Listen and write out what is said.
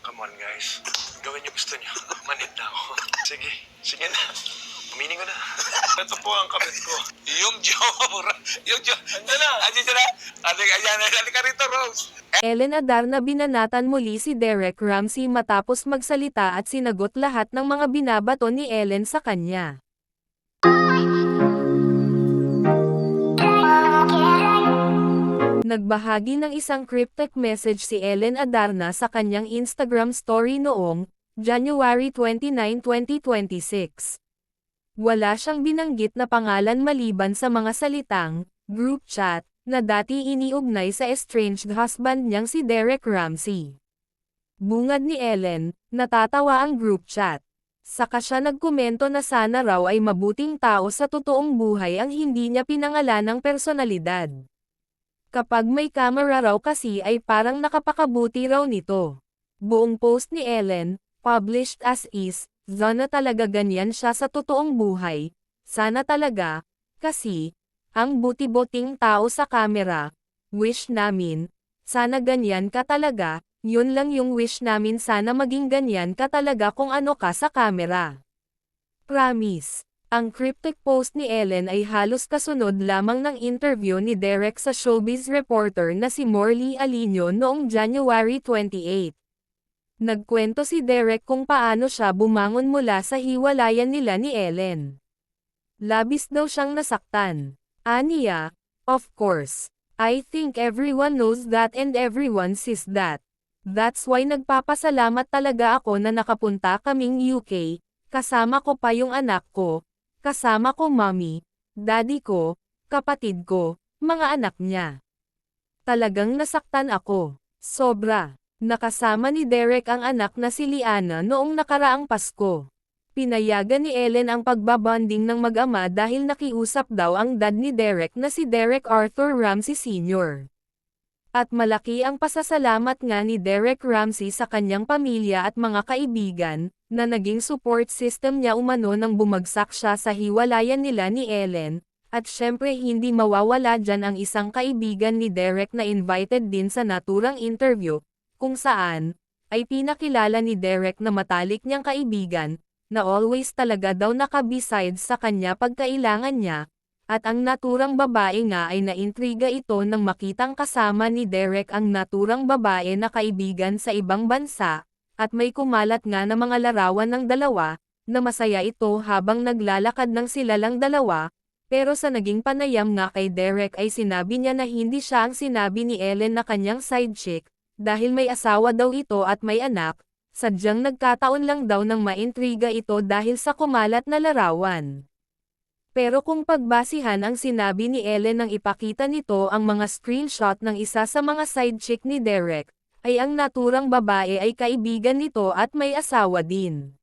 Come on, guys. Gawin yung gusto niyo. Manid na ako. Sige. Sige na. Umining ko na. Ito po ang kapit ko. Yung Joe. Yung Joe. Andiyan na. Andiyan siya na. Halika rito, Rose. Ellen Adar na binanatan muli si Derek Ramsey matapos magsalita at sinagot lahat ng mga binabato ni Ellen sa kanya. Nagbahagi ng isang cryptic message si Ellen Adarna sa kanyang Instagram story noong January 29, 2026. Wala siyang binanggit na pangalan maliban sa mga salitang group chat na dati iniugnay sa estranged husband niyang si Derek Ramsey. Bungad ni Ellen, natatawa ang group chat. Saka siya nagkomento na sana raw ay mabuting tao sa totoong buhay ang hindi niya pinangalanang personalidad. Kapag may camera raw kasi ay parang nakapakabuti raw nito. Buong post ni Ellen, published as is, sana talaga ganyan siya sa totoong buhay. Sana talaga, kasi, ang buti-buting tao sa camera, wish namin, sana ganyan ka talaga, yun lang yung wish namin sana maging ganyan ka talaga kung ano ka sa camera. Promise. Ang cryptic post ni Ellen ay halos kasunod lamang ng interview ni Derek sa showbiz reporter na si Morley Alinio noong January 28. Nagkwento si Derek kung paano siya bumangon mula sa hiwalayan nila ni Ellen. Labis daw siyang nasaktan. Aniya, of course. I think everyone knows that and everyone sees that. That's why nagpapasalamat talaga ako na nakapunta kaming UK, kasama ko pa yung anak ko. Kasama ko mommy, daddy ko, kapatid ko, mga anak niya. Talagang nasaktan ako. Sobra. Nakasama ni Derek ang anak na si Liana noong nakaraang Pasko. Pinayagan ni Ellen ang pagbabonding ng mag-ama dahil nakiusap daw ang dad ni Derek na si Derek Arthur Ramsey Sr. At malaki ang pasasalamat nga ni Derek Ramsey sa kanyang pamilya at mga kaibigan, na naging support system niya umano nang bumagsak siya sa hiwalayan nila ni Ellen, at syempre hindi mawawala dyan ang isang kaibigan ni Derek na invited din sa naturang interview, kung saan, ay pinakilala ni Derek na matalik niyang kaibigan, na always talaga daw naka-beside sa kanya pagkailangan niya, at ang naturang babae nga ay naintriga ito nang makitang kasama ni Derek ang naturang babae na kaibigan sa ibang bansa, at may kumalat nga na mga larawan ng dalawa, na masaya ito habang naglalakad ng sila lang dalawa, pero sa naging panayam nga kay Derek ay sinabi niya na hindi siya ang sinabi ni Ellen na kanyang side chick, dahil may asawa daw ito at may anak, sadyang nagkataon lang daw nang maintriga ito dahil sa kumalat na larawan. Pero kung pagbasihan ang sinabi ni Ellen nang ipakita nito ang mga screenshot ng isa sa mga side chick ni Derek, ay ang naturang babae ay kaibigan nito at may asawa din.